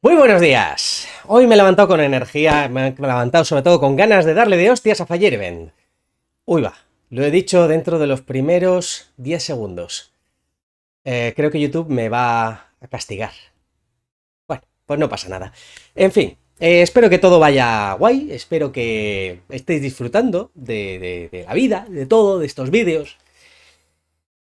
Muy buenos días. Hoy me he levantado con energía, me he levantado sobre todo con ganas de darle de hostias a Fallirven. Uy, va, lo he dicho dentro de los primeros 10 segundos. Creo que YouTube me va a castigar. Bueno, pues no pasa nada. En fin, espero que todo vaya guay, espero que estéis disfrutando de la vida, de todo, de estos vídeos.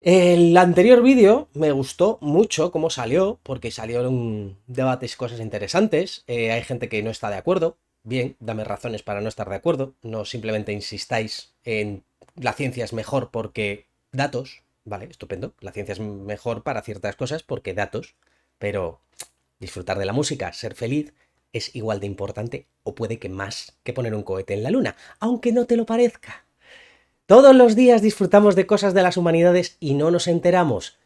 El anterior vídeo me gustó mucho cómo salió, porque salieron debates y cosas interesantes. Hay gente que no está de acuerdo. Bien, dame razones para no estar de acuerdo. No simplemente insistáis en la ciencia es mejor porque datos. Vale, estupendo. La ciencia es mejor para ciertas cosas porque datos. Pero disfrutar de la música, ser feliz, es igual de importante o puede que más que poner un cohete en la luna, aunque no te lo parezca. Todos los días disfrutamos de cosas de las humanidades y no nos enteramos.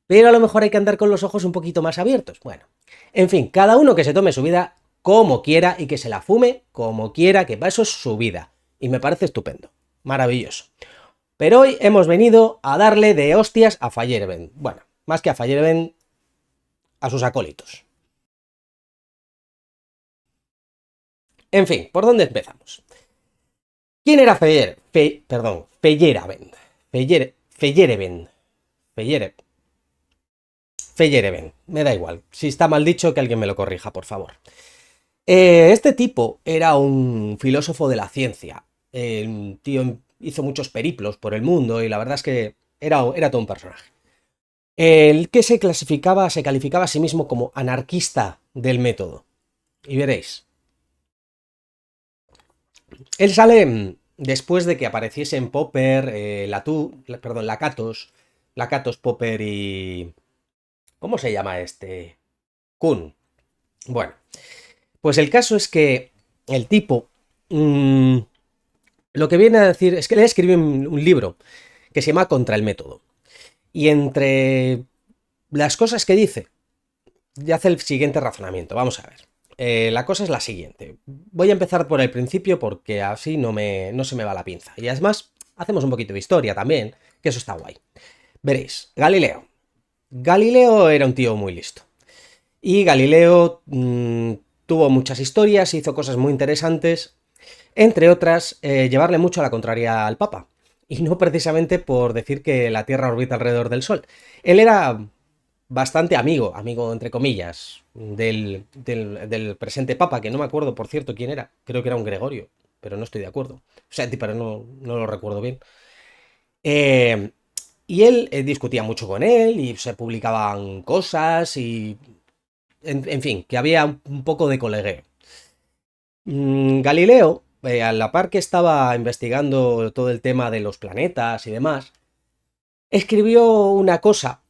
Pero a lo mejor hay que andar con los ojos un poquito más abiertos. Bueno, en fin, cada uno que se tome su vida como quiera y que se la fume como quiera, que para eso es su vida. Y me parece estupendo. Maravilloso. Pero hoy hemos venido a darle de hostias a Fallirven. Bueno, más que a Fallirven, a sus acólitos. En fin, ¿por dónde empezamos? ¿Quién era Feyerabend? Feyerabend. Feyerabend. Me da igual. Si está mal dicho, que alguien me lo corrija, por favor. Este tipo era un filósofo de la ciencia. El tío hizo muchos periplos por el mundo y la verdad es que era todo un personaje. El que se calificaba a sí mismo como anarquista del método. Y veréis. Él sale después de que apareciesen Popper, perdón, Lakatos, Popper y... ¿Cómo se llama este? Kuhn. Bueno, pues el caso es que el tipo lo que viene a decir es que le escribió un libro que se llama Contra el método. Y entre las cosas que dice, ya hace el siguiente razonamiento. Vamos a ver. La cosa es la siguiente. Voy a empezar por el principio porque así no se me va la pinza. Y además, hacemos un poquito de historia también, que eso está guay. Veréis, Galileo. Galileo era un tío muy listo. Y Galileo tuvo muchas historias, hizo cosas muy interesantes, entre otras, llevarle mucho a la contraria al Papa. Y no precisamente por decir que la Tierra orbita alrededor del Sol. Él era bastante amigo entre comillas, del presente Papa, que no me acuerdo, por cierto, quién era. Creo que era un Gregorio, pero no estoy de acuerdo. O sea, pero no lo recuerdo bien. Eh, y él discutía mucho con él y se publicaban cosas y... En fin, que había un poco de colegueo. Galileo, a la par que estaba investigando todo el tema de los planetas y demás, escribió una cosa,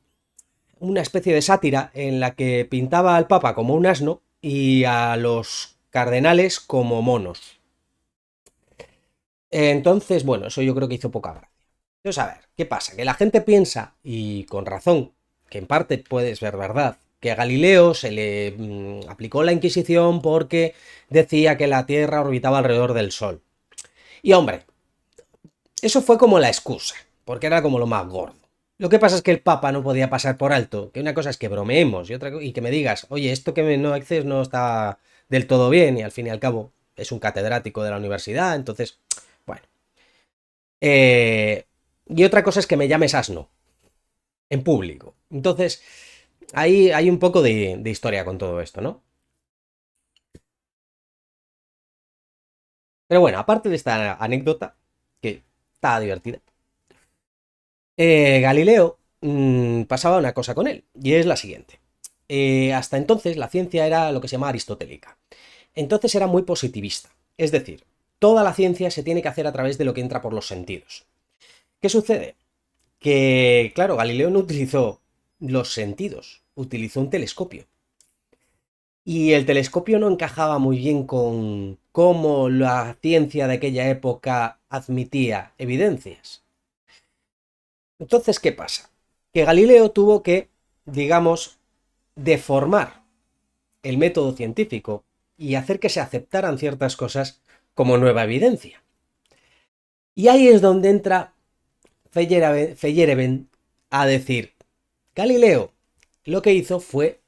una especie de sátira en la que pintaba al Papa como un asno y a los cardenales como monos. Entonces, bueno, eso yo creo que hizo poca gracia. Entonces, a ver, ¿qué pasa? Que la gente piensa, y con razón, que en parte puede ser verdad, que a Galileo se le aplicó la Inquisición porque decía que la Tierra orbitaba alrededor del Sol. Y hombre, eso fue como la excusa, porque era como lo más gordo. Lo que pasa es que el Papa no podía pasar por alto, que una cosa es que bromeemos y que me digas, oye, esto que no accedes no está del todo bien, y al fin y al cabo es un catedrático de la universidad, entonces, bueno. Y otra cosa es que me llames asno, en público. Entonces, ahí hay un poco de historia con todo esto, ¿no? Pero bueno, aparte de esta anécdota, que está divertida, Galileo pasaba una cosa con él, y es la siguiente. Hasta entonces la ciencia era lo que se llama aristotélica. Entonces era muy positivista. Es decir, toda la ciencia se tiene que hacer a través de lo que entra por los sentidos. ¿Qué sucede? Que, claro, Galileo no utilizó los sentidos, utilizó un telescopio. Y el telescopio no encajaba muy bien con cómo la ciencia de aquella época admitía evidencias. Entonces, ¿qué pasa? Que Galileo tuvo que, digamos, deformar el método científico y hacer que se aceptaran ciertas cosas como nueva evidencia. Y ahí es donde entra Feyerabend a decir, Galileo lo que hizo fue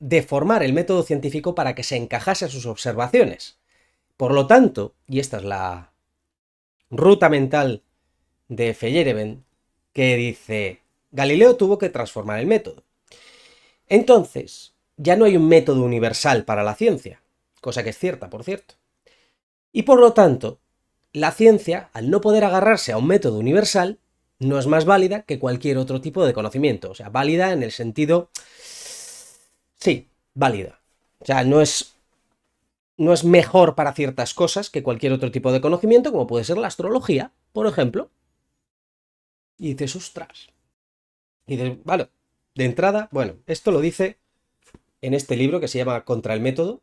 deformar el método científico para que se encajase a sus observaciones. Por lo tanto, y esta es la ruta mental de Feyerabend, que dice, Galileo tuvo que transformar el método. Entonces, ya no hay un método universal para la ciencia, cosa que es cierta, por cierto. Y por lo tanto, la ciencia, al no poder agarrarse a un método universal, no es más válida que cualquier otro tipo de conocimiento. O sea, válida en el sentido... Sí, válida. O sea, no es mejor para ciertas cosas que cualquier otro tipo de conocimiento, como puede ser la astrología, por ejemplo. Y dices, ostras. Y dices, vale, de entrada, bueno, esto lo dice en este libro que se llama Contra el método.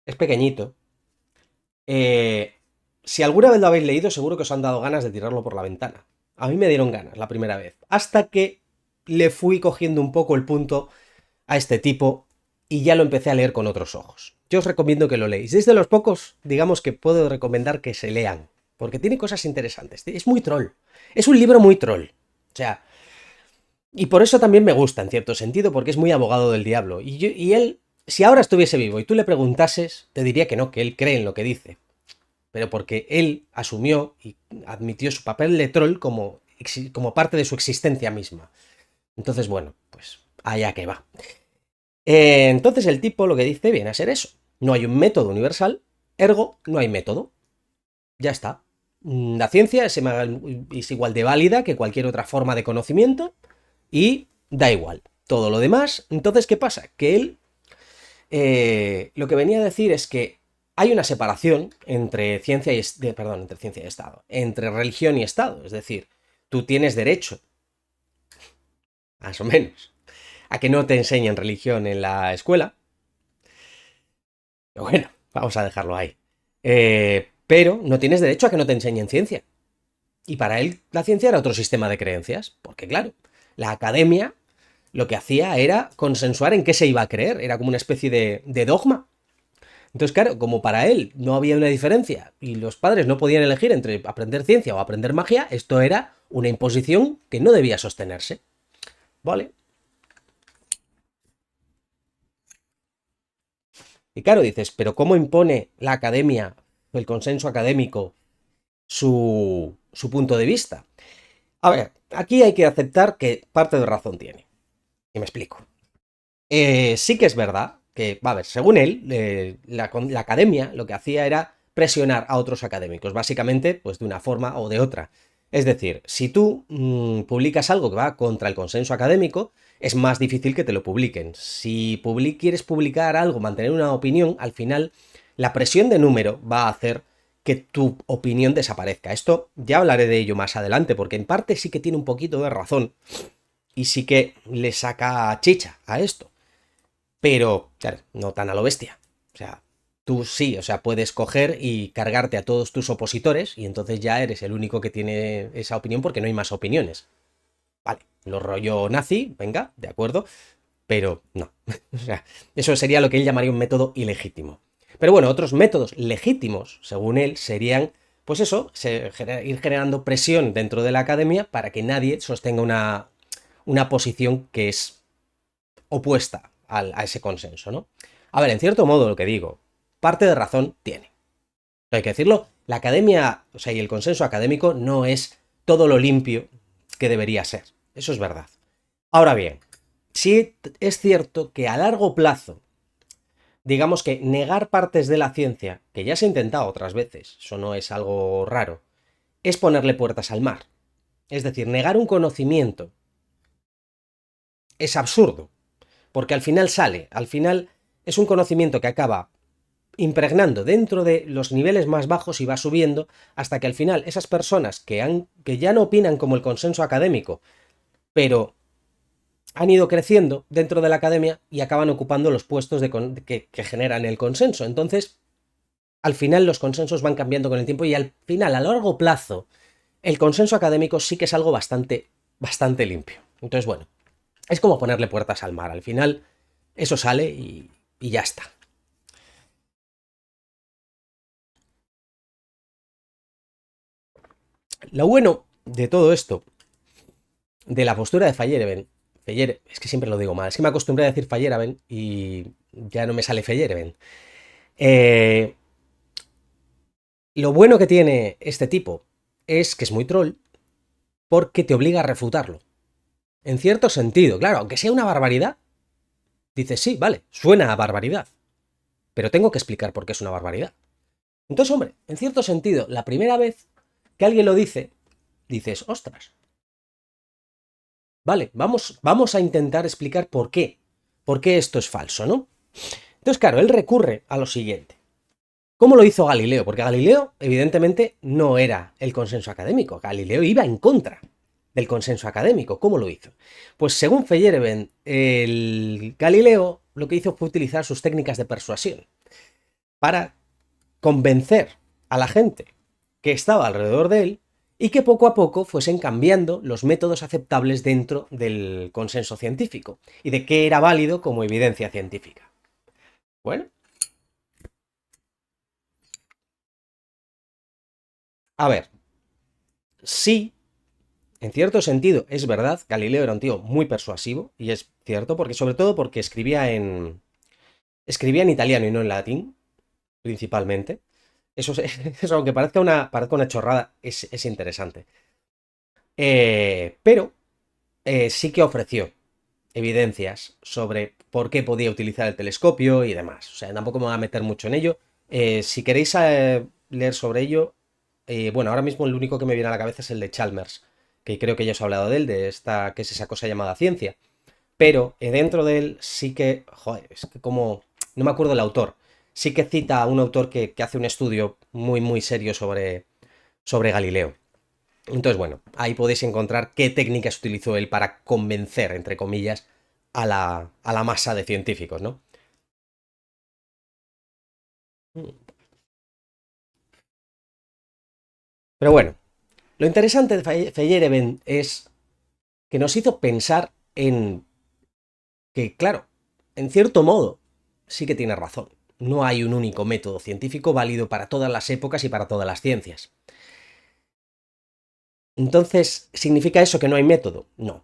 Es pequeñito. Eh, si alguna vez lo habéis leído, seguro que os han dado ganas de tirarlo por la ventana. A mí me dieron ganas la primera vez. Hasta que le fui cogiendo un poco el punto a este tipo y ya lo empecé a leer con otros ojos. Yo os recomiendo que lo leáis. Es de los pocos, digamos, que puedo recomendar que se lean. Porque tiene cosas interesantes. Es muy troll. Es un libro muy troll. O sea, y por eso también me gusta, en cierto sentido, porque es muy abogado del diablo. Y él, si ahora estuviese vivo y tú le preguntases, te diría que no, que él cree en lo que dice. Pero porque él asumió y admitió su papel de troll como parte de su existencia misma. Entonces, bueno, pues allá que va. Entonces el tipo lo que dice viene a ser eso. No hay un método universal, ergo no hay método. Ya está. La ciencia es igual de válida que cualquier otra forma de conocimiento y da igual. Todo lo demás, entonces, ¿qué pasa? Que él lo que venía a decir es que hay una separación entre ciencia y entre ciencia y Estado, entre religión y Estado. Es decir, tú tienes derecho, más o menos, a que no te enseñen religión en la escuela. Pero bueno, vamos a dejarlo ahí. Pero no tienes derecho a que no te enseñen ciencia. Y para él la ciencia era otro sistema de creencias, porque claro, la academia lo que hacía era consensuar en qué se iba a creer, era como una especie de dogma. Entonces, claro, como para él no había una diferencia y los padres no podían elegir entre aprender ciencia o aprender magia, esto era una imposición que no debía sostenerse. ¿Vale? Y claro, dices, pero ¿cómo impone la academia, el consenso académico, su punto de vista? A ver, aquí hay que aceptar que parte de razón tiene. Y me explico. Sí que es verdad que, a ver, según él, la academia lo que hacía era presionar a otros académicos, básicamente, pues de una forma o de otra. Es decir, si tú publicas algo que va contra el consenso académico, es más difícil que te lo publiquen. Si quieres publicar algo, mantener una opinión, al final la presión de número va a hacer que tu opinión desaparezca. Esto ya hablaré de ello más adelante, porque en parte sí que tiene un poquito de razón y sí que le saca chicha a esto. Pero, claro, no tan a lo bestia. O sea, tú sí, o sea, puedes coger y cargarte a todos tus opositores y entonces ya eres el único que tiene esa opinión porque no hay más opiniones. Vale, lo rollo nazi, venga, de acuerdo, pero no. O sea, eso sería lo que él llamaría un método ilegítimo. Pero bueno, otros métodos legítimos, según él, serían, pues eso, ir generando presión dentro de la academia para que nadie sostenga una posición que es opuesta a ese consenso, ¿no? A ver, en cierto modo lo que digo, parte de razón tiene. Hay que decirlo, la academia, o sea, y el consenso académico no es todo lo limpio que debería ser. Eso es verdad. Ahora bien, sí es cierto que a largo plazo, digamos que negar partes de la ciencia, que ya se ha intentado otras veces, eso no es algo raro, es ponerle puertas al mar. Es decir, negar un conocimiento es absurdo, porque al final es un conocimiento que acaba impregnando dentro de los niveles más bajos y va subiendo hasta que al final esas personas que ya no opinan como el consenso académico, pero han ido creciendo dentro de la academia y acaban ocupando los puestos que generan el consenso. Entonces, al final los consensos van cambiando con el tiempo y al final, a largo plazo, el consenso académico sí que es algo bastante, bastante limpio. Entonces, bueno, es como ponerle puertas al mar. Al final, eso sale y ya está. Lo bueno de todo esto, de la postura de Feyerabend, Es que siempre lo digo mal. Es que me acostumbré a decir Feyerabend y ya no me sale Feyerabend. Eh, lo bueno que tiene este tipo es que es muy troll porque te obliga a refutarlo. En cierto sentido, claro, aunque sea una barbaridad, dices, sí, vale, suena a barbaridad, pero tengo que explicar por qué es una barbaridad. Entonces, hombre, en cierto sentido, la primera vez que alguien lo dice, dices, ostras, vale, vamos a intentar explicar por qué esto es falso, ¿no? Entonces, claro, él recurre a lo siguiente. ¿Cómo lo hizo Galileo? Porque Galileo, evidentemente, no era el consenso académico. Galileo iba en contra del consenso académico. ¿Cómo lo hizo? Pues según Feyerabend, el Galileo lo que hizo fue utilizar sus técnicas de persuasión para convencer a la gente que estaba alrededor de él y que poco a poco fuesen cambiando los métodos aceptables dentro del consenso científico y de qué era válido como evidencia científica. Bueno, a ver, sí, en cierto sentido es verdad, Galileo era un tío muy persuasivo y es cierto, porque sobre todo porque escribía en italiano y no en latín, principalmente. Eso aunque parezca una chorrada, es interesante. Pero sí que ofreció evidencias sobre por qué podía utilizar el telescopio y demás. O sea, tampoco me voy a meter mucho en ello. Si queréis leer sobre ello, bueno, ahora mismo el único que me viene a la cabeza es el de Chalmers, que creo que ya os he hablado de él, de esta, que es esa cosa llamada ciencia. Pero dentro de él sí que, joder, es que como, no me acuerdo el autor, sí que cita a un autor que hace un estudio muy, muy serio sobre Galileo. Entonces, bueno, ahí podéis encontrar qué técnicas utilizó él para convencer, entre comillas, a la masa de científicos, ¿no? Pero bueno, lo interesante de Feyerabend es que nos hizo pensar en que, claro, en cierto modo, sí que tiene razón. No hay un único método científico válido para todas las épocas y para todas las ciencias. Entonces, ¿significa eso que no hay método? No.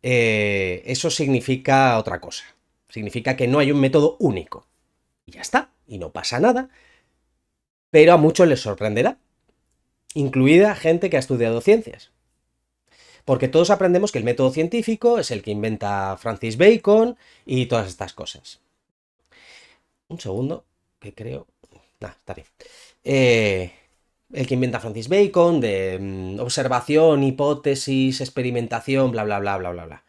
Eso significa otra cosa. Significa que no hay un método único. Y ya está. Y no pasa nada. Pero a muchos les sorprenderá. Incluida gente que ha estudiado ciencias. Porque todos aprendemos que el método científico es el que inventa Francis Bacon y todas estas cosas. Un segundo, que creo... está bien. Eh, el que inventa Francis Bacon, de observación, hipótesis, experimentación, bla, bla, bla, bla, bla, bla.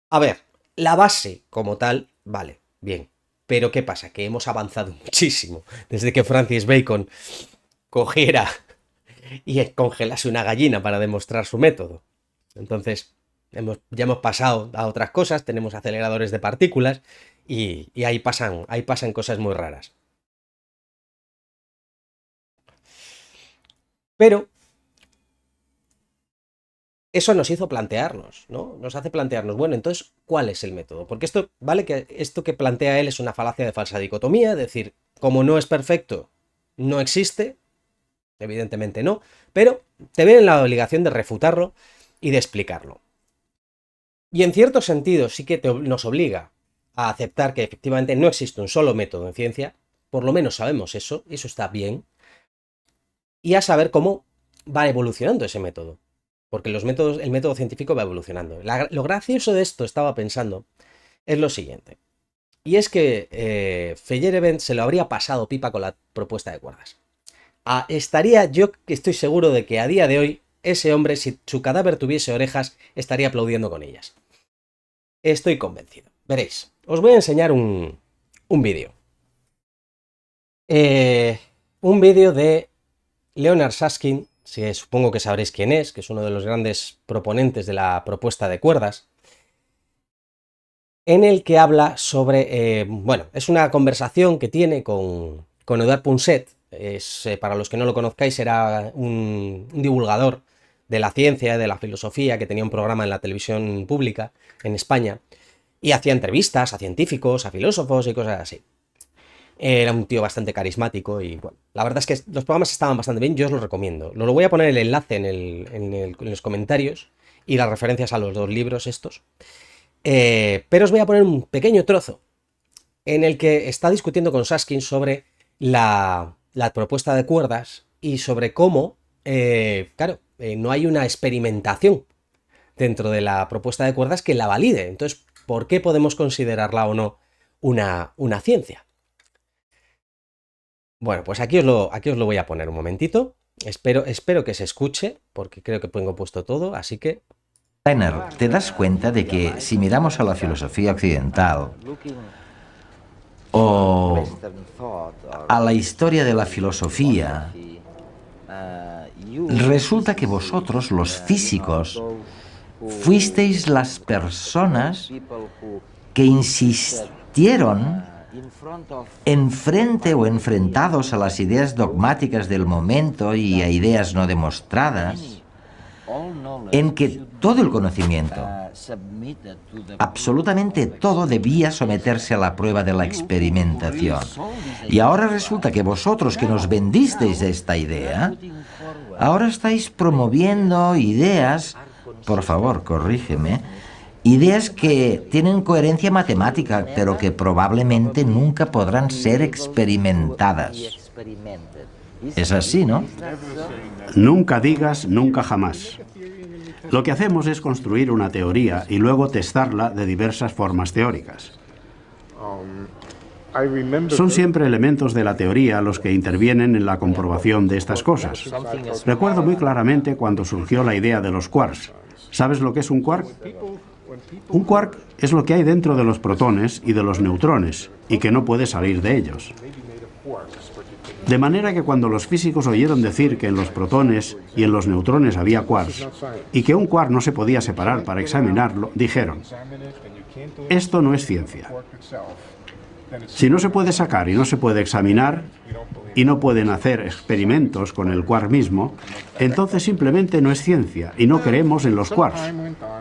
A ver, la base como tal, vale, bien. Pero ¿qué pasa? Que hemos avanzado muchísimo desde que Francis Bacon cogiera y congelase una gallina para demostrar su método. Entonces, ya hemos pasado a otras cosas, tenemos aceleradores de partículas y ahí pasan cosas muy raras. Pero eso nos hizo plantearnos, ¿no? Nos hace plantearnos, bueno, entonces, ¿cuál es el método? Porque esto, vale, que esto que plantea él es una falacia de falsa dicotomía, es decir, como no es perfecto, no existe, evidentemente no, pero te ven en la obligación de refutarlo y de explicarlo. Y en cierto sentido sí que nos obliga a aceptar que efectivamente no existe un solo método en ciencia, por lo menos sabemos eso, y eso está bien, y a saber cómo va evolucionando ese método. Porque el método científico va evolucionando. Lo gracioso de esto, estaba pensando, es lo siguiente. Y es que Feyerabend se lo habría pasado pipa con la propuesta de cuerdas. Yo que estoy seguro de que a día de hoy, ese hombre, si su cadáver tuviese orejas, estaría aplaudiendo con ellas. Estoy convencido. Veréis, os voy a enseñar un vídeo. Eh, un vídeo de Leonard Susskind, que supongo que sabréis quién es, que es uno de los grandes proponentes de la propuesta de cuerdas, en el que habla sobre, bueno, es una conversación que tiene con Edouard Punset. Para los que no lo conozcáis, era un divulgador de la ciencia, de la filosofía, que tenía un programa en la televisión pública en España y hacía entrevistas a científicos, a filósofos y cosas así. Era un tío bastante carismático y bueno, la verdad es que los programas estaban bastante bien, yo os los recomiendo. Lo voy a poner el enlace en los comentarios y las referencias a los dos libros estos. Pero os voy a poner un pequeño trozo en el que está discutiendo con Saskin sobre la propuesta de cuerdas y sobre cómo, claro, no hay una experimentación dentro de la propuesta de cuerdas que la valide. Entonces, ¿por qué podemos considerarla o no una ciencia? Bueno, pues aquí os lo voy a poner un momentito. Espero que se escuche, porque creo que tengo puesto todo, así que... Steiner, ¿te das cuenta de que si miramos a la filosofía occidental o a la historia de la filosofía, resulta que vosotros, los físicos, fuisteis las personas que insistieron enfrente o enfrentados a las ideas dogmáticas del momento y a ideas no demostradas, en que todo el conocimiento, absolutamente todo, debía someterse a la prueba de la experimentación. Y ahora resulta que vosotros, que nos vendisteis esta idea, ahora estáis promoviendo ideas, por favor, corrígeme, ideas que tienen coherencia matemática, pero que probablemente nunca podrán ser experimentadas. Es así, ¿no? Nunca digas nunca jamás. Lo que hacemos es construir una teoría y luego testarla de diversas formas teóricas. Son siempre elementos de la teoría los que intervienen en la comprobación de estas cosas. Recuerdo muy claramente cuando surgió la idea de los quarks. ¿Sabes lo que es un quark? Un quark es lo que hay dentro de los protones y de los neutrones, y que no puede salir de ellos. De manera que cuando los físicos oyeron decir que en los protones y en los neutrones había quarks, y que un quark no se podía separar para examinarlo, dijeron: esto no es ciencia. Si no se puede sacar y no se puede examinar, y no pueden hacer experimentos con el quark mismo, entonces simplemente no es ciencia y no creemos en los quarks,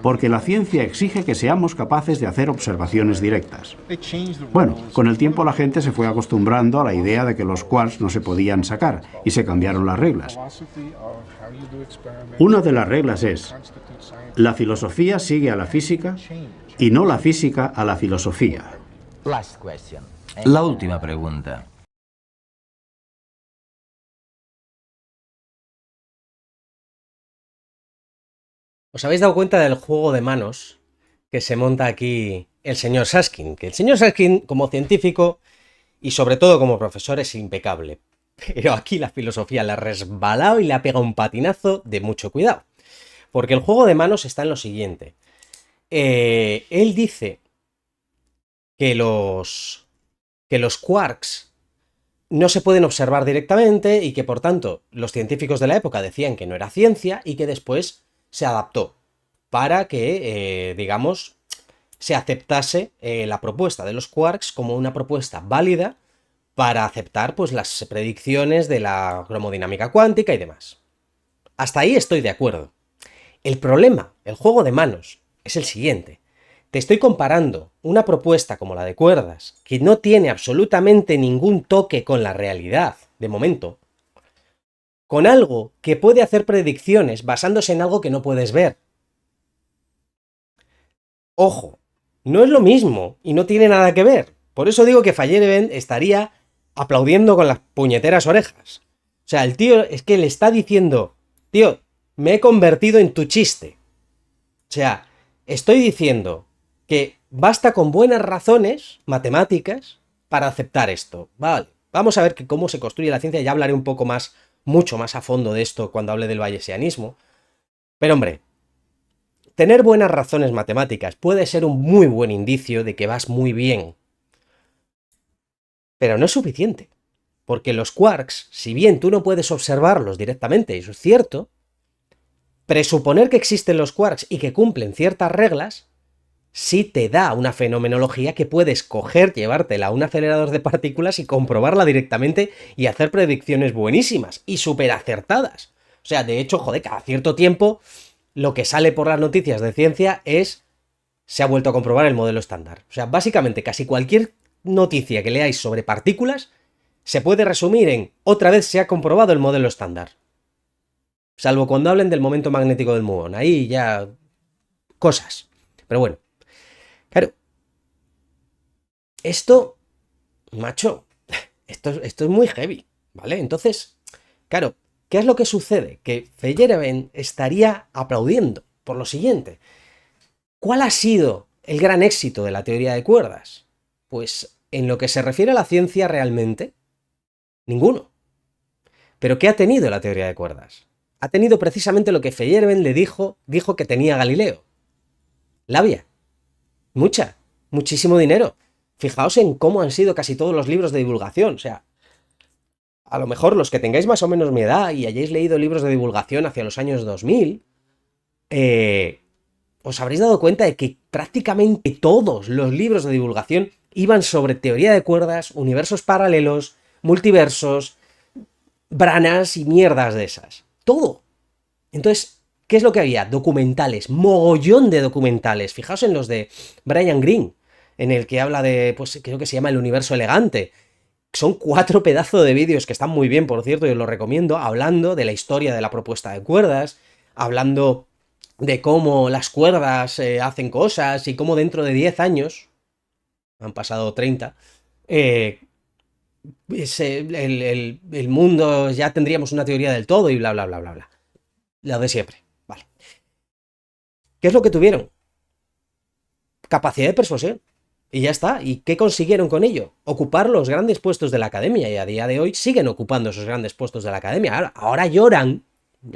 porque la ciencia exige que seamos capaces de hacer observaciones directas. Bueno, con el tiempo la gente se fue acostumbrando a la idea de que los quarks no se podían sacar y se cambiaron las reglas. Una de las reglas es: la filosofía sigue a la física y no la física a la filosofía. La última pregunta. ¿Os habéis dado cuenta del juego de manos que se monta aquí el señor Saskin? Que el señor Saskin, como científico y sobre todo como profesor, es impecable. Pero aquí la filosofía le ha resbalado y le ha pegado un patinazo de mucho cuidado. Porque el juego de manos está en lo siguiente. Él dice que los quarks no se pueden observar directamente y que por tanto los científicos de la época decían que no era ciencia y que después se adaptó para que, digamos, se aceptase la propuesta de los quarks como una propuesta válida para aceptar pues las predicciones de la cromodinámica cuántica y demás. Hasta ahí estoy de acuerdo. El problema, el juego de manos, es el siguiente. Te estoy comparando una propuesta como la de cuerdas, que no tiene absolutamente ningún toque con la realidad, de momento, con algo que puede hacer predicciones basándose en algo que no puedes ver. Ojo, no es lo mismo y no tiene nada que ver. Por eso digo que Feyerabend estaría aplaudiendo con las puñeteras orejas. O sea, el tío es que le está diciendo: tío, me he convertido en tu chiste. O sea, estoy diciendo que basta con buenas razones matemáticas para aceptar esto. Vale, vamos a ver cómo se construye la ciencia. Ya hablaré un poco más, mucho más a fondo de esto cuando hable del bayesianismo. Pero hombre, tener buenas razones matemáticas puede ser un muy buen indicio de que vas muy bien. Pero no es suficiente. Porque los quarks, si bien tú no puedes observarlos directamente, eso es cierto, presuponer que existen los quarks y que cumplen ciertas reglas sí te da una fenomenología que puedes coger, llevártela a un acelerador de partículas y comprobarla directamente y hacer predicciones buenísimas y súper acertadas. O sea, de hecho, joder, cada cierto tiempo lo que sale por las noticias de ciencia es: se ha vuelto a comprobar el modelo estándar. O sea, básicamente casi cualquier noticia que leáis sobre partículas se puede resumir en: otra vez se ha comprobado el modelo estándar. Salvo cuando hablen del momento magnético del muón. Ahí ya... cosas. Pero bueno. Esto, macho, esto es muy heavy, ¿vale? Entonces, claro, ¿qué es lo que sucede? Que Feyerabend estaría aplaudiendo por lo siguiente. ¿Cuál ha sido el gran éxito de la teoría de cuerdas? Pues en lo que se refiere a la ciencia realmente, ninguno. ¿Pero qué ha tenido la teoría de cuerdas? Ha tenido precisamente lo que Feyerabend le dijo que tenía Galileo. Labia. Muchísimo dinero. Fijaos en cómo han sido casi todos los libros de divulgación. O sea, a lo mejor los que tengáis más o menos mi edad y hayáis leído libros de divulgación hacia los años 2000, os habréis dado cuenta de que prácticamente todos los libros de divulgación iban sobre teoría de cuerdas, universos paralelos, multiversos, branas y mierdas de esas. Todo. Entonces, ¿qué es lo que había? Documentales, mogollón de documentales. Fijaos en los de Brian Greene, en el que habla de, pues creo que se llama El universo elegante. Son 4 pedazos de vídeos que están muy bien, por cierto, y os lo recomiendo, hablando de la historia de la propuesta de cuerdas, hablando de cómo las cuerdas hacen cosas y cómo dentro de 10 años, han pasado 30, el mundo ya tendríamos una teoría del todo y bla, bla, bla, bla, bla. Lo de siempre, vale. ¿Qué es lo que tuvieron? Capacidad de persuasión. Y ya está. ¿Y qué consiguieron con ello? Ocupar los grandes puestos de la academia. Y a día de hoy siguen ocupando esos grandes puestos de la academia. Ahora lloran.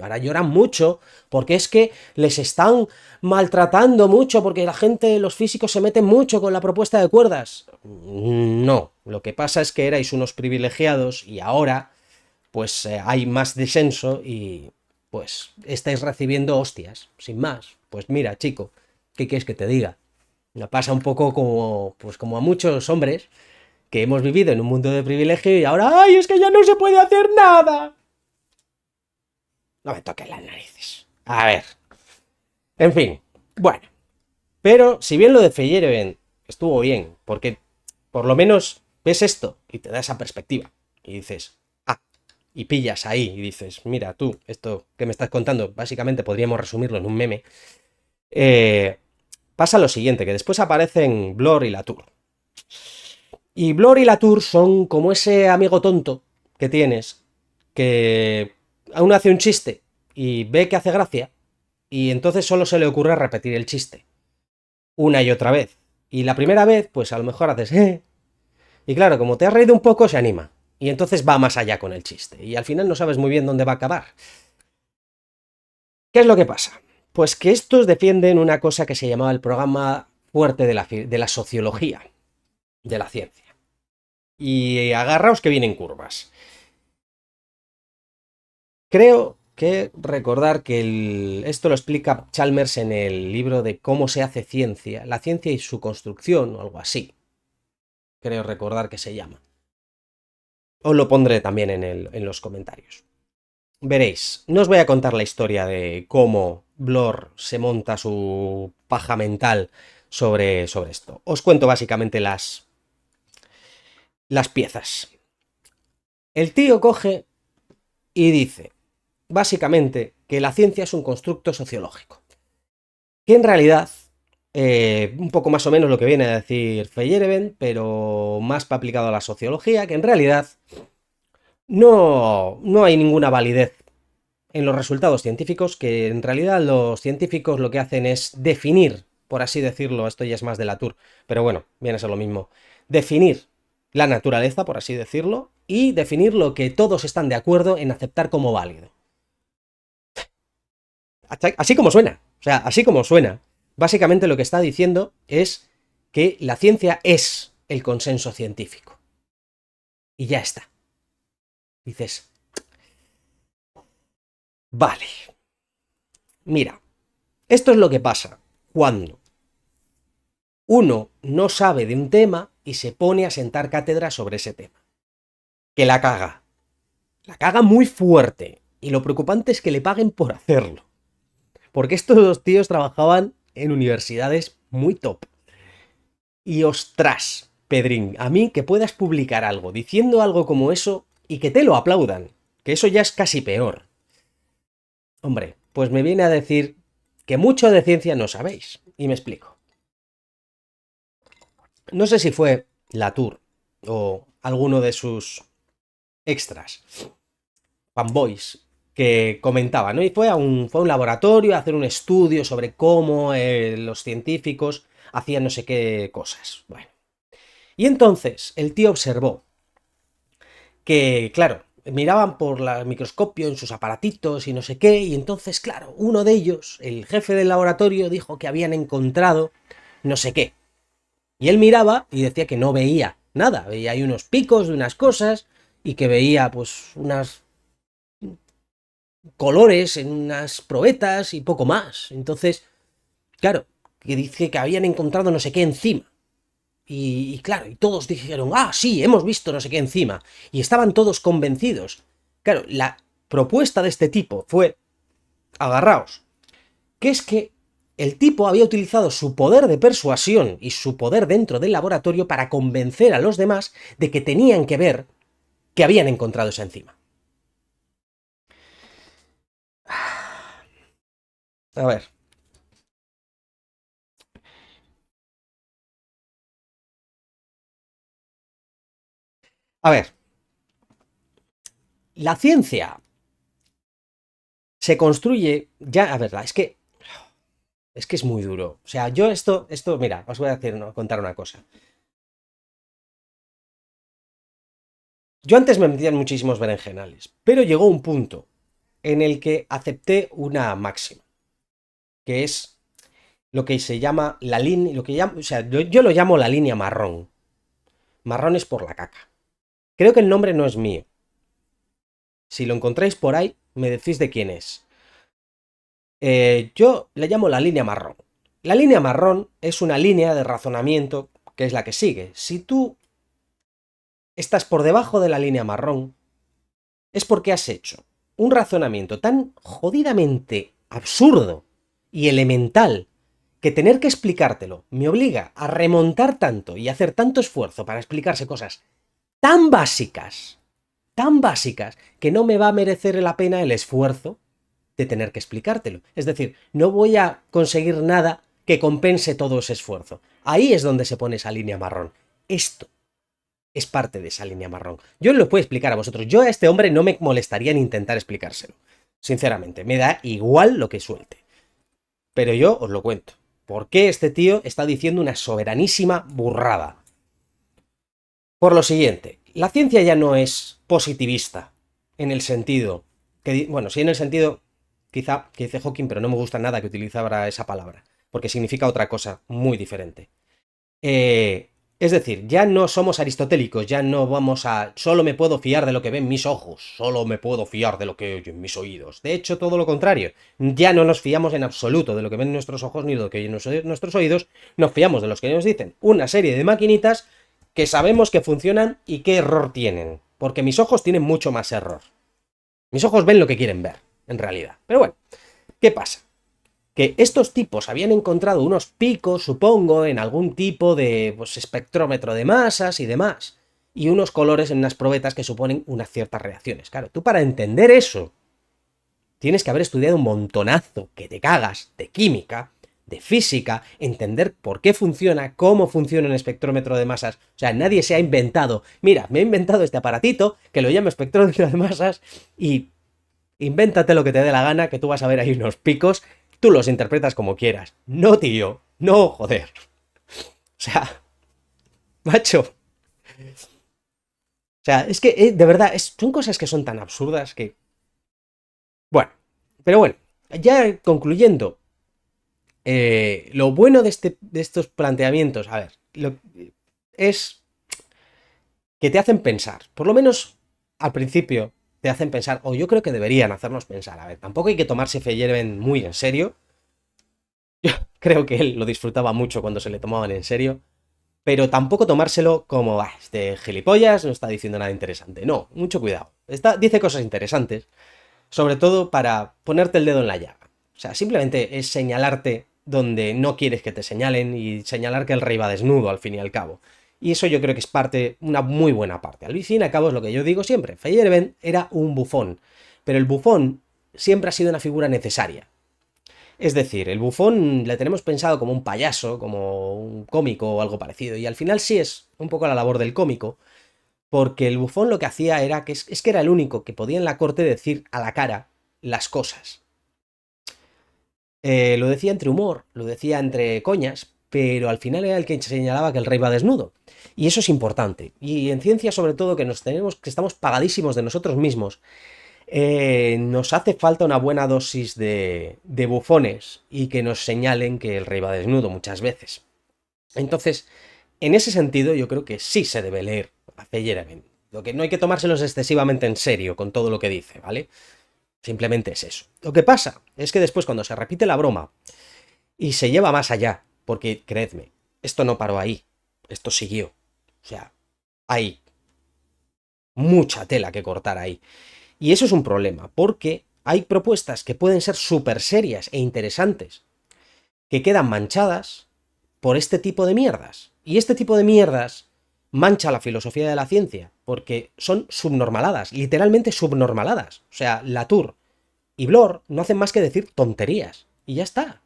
Ahora lloran mucho porque es que les están maltratando mucho porque la gente, los físicos se meten mucho con la propuesta de cuerdas. No. Lo que pasa es que erais unos privilegiados y ahora pues hay más disenso y pues estáis recibiendo hostias, sin más. Pues mira, chico, ¿qué quieres que te diga? Me pasa un poco como, pues como a muchos hombres que hemos vivido en un mundo de privilegio y ahora, ¡ay, es que ya no se puede hacer nada! No me toques las narices. A ver. En fin, bueno. Pero si bien lo de Feyerabend estuvo bien, porque por lo menos ves esto y te da esa perspectiva y dices, y pillas ahí y dices, mira tú, esto que me estás contando, básicamente podríamos resumirlo en un meme, pasa lo siguiente, que después aparecen Blor y Latour. Y Blor y Latour son como ese amigo tonto que tienes, que aún hace un chiste y ve que hace gracia, y entonces solo se le ocurre repetir el chiste, una y otra vez. Y la primera vez, pues a lo mejor haces, y claro, como te has reído un poco, se anima. Y entonces va más allá con el chiste. Y al final no sabes muy bien dónde va a acabar. ¿Qué es lo que pasa? Pues que estos defienden una cosa que se llamaba el programa fuerte de la sociología, de la ciencia. Y agarraos que vienen curvas. Creo que recordar que esto lo explica Chalmers en el libro de cómo se hace ciencia, la ciencia y su construcción, o algo así. Creo recordar que se llama. Os lo pondré también en los comentarios. Veréis, no os voy a contar la historia de cómo Blor se monta su paja mental sobre esto. Os cuento básicamente las piezas. El tío coge y dice, básicamente, que la ciencia es un constructo sociológico. Que en realidad, un poco más o menos lo que viene a decir Feyerabend, pero más aplicado a la sociología, que en realidad no hay ninguna validez en los resultados científicos, que en realidad los científicos lo que hacen es definir, por así decirlo, esto ya es más de Latour, pero bueno, viene a ser lo mismo, definir la naturaleza, por así decirlo, y definir lo que todos están de acuerdo en aceptar como válido. Así como suena, o sea, así como suena. Básicamente lo que está diciendo es que la ciencia es el consenso científico. Y ya está. Dices, vale. Mira, esto es lo que pasa cuando uno no sabe de un tema y se pone a sentar cátedra sobre ese tema. Que la caga. La caga muy fuerte. Y lo preocupante es que le paguen por hacerlo. Porque estos dos tíos trabajaban en universidades muy top. Y ostras, Pedrín, a mí que puedas publicar algo diciendo algo como eso y que te lo aplaudan, que eso ya es casi peor. Hombre, pues me viene a decir que mucho de ciencia no sabéis. Y me explico. No sé si fue Latour o alguno de sus extras, fanboys, que comentaba, ¿no? Y fue a un laboratorio a hacer un estudio sobre cómo los científicos hacían no sé qué cosas. Bueno. Y entonces el tío observó que, claro, miraban por el microscopio en sus aparatitos y no sé qué, y entonces, claro, uno de ellos, el jefe del laboratorio, dijo que habían encontrado no sé qué. Y él miraba y decía que no veía nada, veía ahí unos picos de unas cosas y que veía pues unas colores en unas probetas y poco más. Entonces, claro, que dice que habían encontrado no sé qué encima. Y claro, y todos dijeron, ah, sí, hemos visto no sé qué encima. Y estaban todos convencidos. Claro, la propuesta de este tipo fue, agarraos, que es que el tipo había utilizado su poder de persuasión y su poder dentro del laboratorio para convencer a los demás de que tenían que ver que habían encontrado esa enzima. A ver. A ver. La ciencia se construye ya, a ver, es que es muy duro. O sea, yo mira, os voy a contar una cosa. Yo antes me metía en muchísimos berenjenales, pero llegó un punto en el que acepté una máxima, que es lo que se llama la línea, o sea, yo lo llamo la línea marrón. Marrón es por la caca. Creo que el nombre no es mío. Si lo encontráis por ahí, me decís de quién es. Yo le llamo la línea marrón. La línea marrón es una línea de razonamiento que es la que sigue. Si tú estás por debajo de la línea marrón, es porque has hecho un razonamiento tan jodidamente absurdo y elemental que tener que explicártelo me obliga a remontar tanto y hacer tanto esfuerzo para explicarse cosas tan básicas, que no me va a merecer la pena el esfuerzo de tener que explicártelo. Es decir, no voy a conseguir nada que compense todo ese esfuerzo. Ahí es donde se pone esa línea marrón. Esto es parte de esa línea marrón. Yo lo puedo explicar a vosotros. Yo a este hombre no me molestaría en intentar explicárselo. Sinceramente, me da igual lo que suelte. Pero yo os lo cuento. ¿Por qué este tío está diciendo una soberanísima burrada? Por lo siguiente, la ciencia ya no es positivista en el sentido que, bueno, sí en el sentido quizá que dice Hawking, pero no me gusta nada que utilizara esa palabra, porque significa otra cosa muy diferente. Es decir, ya no somos aristotélicos, ya no vamos a solo me puedo fiar de lo que ven mis ojos, solo me puedo fiar de lo que oyen mis oídos. De hecho, todo lo contrario, ya no nos fiamos en absoluto de lo que ven nuestros ojos ni de lo que oyen nuestros oídos, nos fiamos de los que nos dicen una serie de maquinitas que sabemos que funcionan y qué error tienen, porque mis ojos tienen mucho más error. Mis ojos ven lo que quieren ver, en realidad. Pero bueno, ¿qué pasa? Que estos tipos habían encontrado unos picos, supongo, en algún tipo de pues, espectrómetro de masas y demás, y unos colores en unas probetas que suponen unas ciertas reacciones. Claro, tú para entender eso tienes que haber estudiado un montonazo que te cagas de química, de física, entender por qué funciona, cómo funciona un espectrómetro de masas. O sea, nadie se ha inventado, mira, me he inventado este aparatito que lo llamo espectrómetro de masas y invéntate lo que te dé la gana, que tú vas a ver ahí unos picos. Tú los interpretas como quieras. No, tío. No, joder. O sea, macho. O sea, es que, de verdad, son cosas que son tan absurdas que... Bueno, pero bueno, ya concluyendo, lo bueno de estos planteamientos, a ver, es que te hacen pensar. Por lo menos al principio te hacen pensar, o yo creo que deberían hacernos pensar. A ver, tampoco hay que tomarse Feyerabend muy en serio. Yo creo que él lo disfrutaba mucho cuando se le tomaban en serio, pero tampoco tomárselo como, este gilipollas no está diciendo nada interesante. No, mucho cuidado. Dice cosas interesantes, sobre todo para ponerte el dedo en la llaga. O sea, simplemente es señalarte donde no quieres que te señalen y señalar que el rey va desnudo al fin y al cabo. Y eso yo creo que es una muy buena parte. Al fin y al cabo es lo que yo digo siempre. Feyerabend era un bufón, pero el bufón siempre ha sido una figura necesaria. Es decir, el bufón le tenemos pensado como un payaso, como un cómico o algo parecido, y al final sí es un poco la labor del cómico, porque el bufón lo que hacía era que es que era el único que podía en la corte decir a la cara las cosas. Lo decía entre humor, lo decía entre coñas, pero al final era el que señalaba que el rey va desnudo. Y eso es importante. Y en ciencia, sobre todo, que estamos pagadísimos de nosotros mismos, nos hace falta una buena dosis de bufones y que nos señalen que el rey va desnudo muchas veces. Entonces, en ese sentido, yo creo que sí se debe leer a Feyerabend. Lo que no hay que tomárselos excesivamente en serio con todo lo que dice, ¿vale? Simplemente es eso. Lo que pasa es que después, cuando se repite la broma y se lleva más allá, porque creedme, esto no paró ahí, esto siguió. O sea, hay mucha tela que cortar ahí. Y eso es un problema, porque hay propuestas que pueden ser súper serias e interesantes, que quedan manchadas por este tipo de mierdas. Y este tipo de mierdas mancha la filosofía de la ciencia, porque son subnormaladas, literalmente subnormaladas. O sea, Latour y Bloor no hacen más que decir tonterías. Y ya está.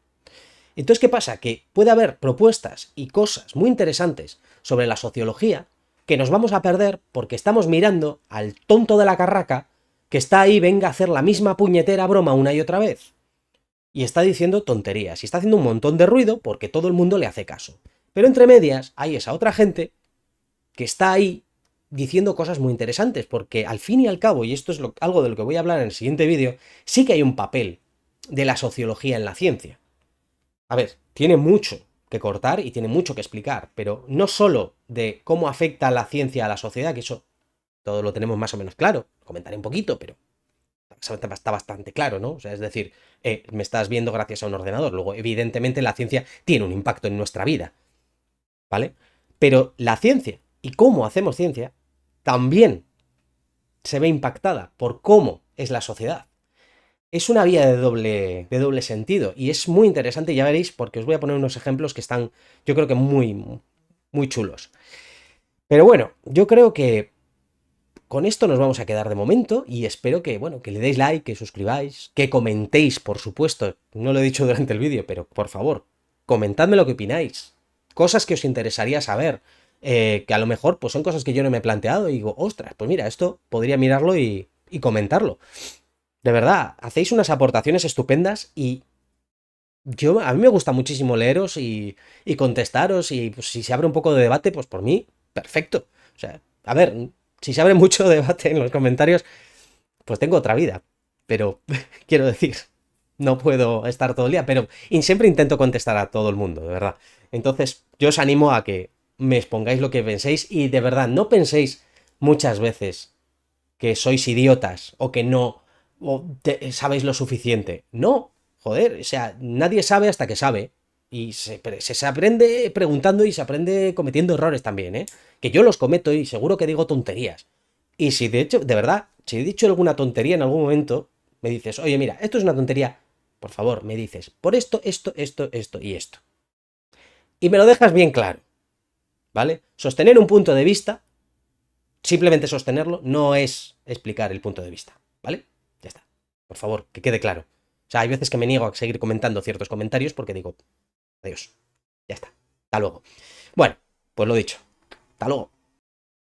Entonces, ¿qué pasa? Que puede haber propuestas y cosas muy interesantes sobre la sociología que nos vamos a perder porque estamos mirando al tonto de la carraca que está ahí, venga a hacer la misma puñetera broma una y otra vez. Y está diciendo tonterías. Y está haciendo un montón de ruido porque todo el mundo le hace caso. Pero entre medias hay esa otra gente que está ahí diciendo cosas muy interesantes. Porque al fin y al cabo, y esto es algo de lo que voy a hablar en el siguiente vídeo, sí que hay un papel de la sociología en la ciencia. A ver, tiene mucho que cortar y tiene mucho que explicar, pero no solo de cómo afecta la ciencia a la sociedad, que eso todo lo tenemos más o menos claro, comentaré un poquito, pero está bastante claro, ¿no? O sea, es decir, me estás viendo gracias a un ordenador, luego evidentemente la ciencia tiene un impacto en nuestra vida, ¿vale? Pero la ciencia y cómo hacemos ciencia también se ve impactada por cómo es la sociedad. Es una vía de doble sentido y es muy interesante, ya veréis, porque os voy a poner unos ejemplos que están, yo creo que muy chulos. Pero bueno, yo creo que con esto nos vamos a quedar de momento y espero que, bueno, que le deis like, que suscribáis, que comentéis, por supuesto. No lo he dicho durante el vídeo, pero por favor, comentadme lo que opináis. Cosas que os interesaría saber, que a lo mejor pues son cosas que yo no me he planteado y digo, ostras, pues mira, esto podría mirarlo y comentarlo. De verdad, hacéis unas aportaciones estupendas y a mí me gusta muchísimo leeros y contestaros y pues, si se abre un poco de debate, pues por mí, perfecto. O sea, a ver, si se abre mucho debate en los comentarios, pues tengo otra vida. Pero quiero decir, no puedo estar todo el día, pero siempre intento contestar a todo el mundo, de verdad. Entonces, yo os animo a que me expongáis lo que penséis y de verdad, no penséis muchas veces que sois idiotas o que no sabéis lo suficiente. No, joder, o sea, nadie sabe hasta que sabe. Y se aprende preguntando y se aprende cometiendo errores también, ¿eh? Que yo los cometo y seguro que digo tonterías. Y si de hecho, de verdad, si he dicho alguna tontería en algún momento, me dices, oye, mira, esto es una tontería, por favor, me dices, por esto y esto. Y me lo dejas bien claro, ¿vale? Sostener un punto de vista, simplemente sostenerlo, no es explicar el punto de vista, ¿vale? Ya está. Por favor, que quede claro. O sea, hay veces que me niego a seguir comentando ciertos comentarios porque digo, adiós. Ya está. Hasta luego. Bueno, pues lo dicho. Hasta luego.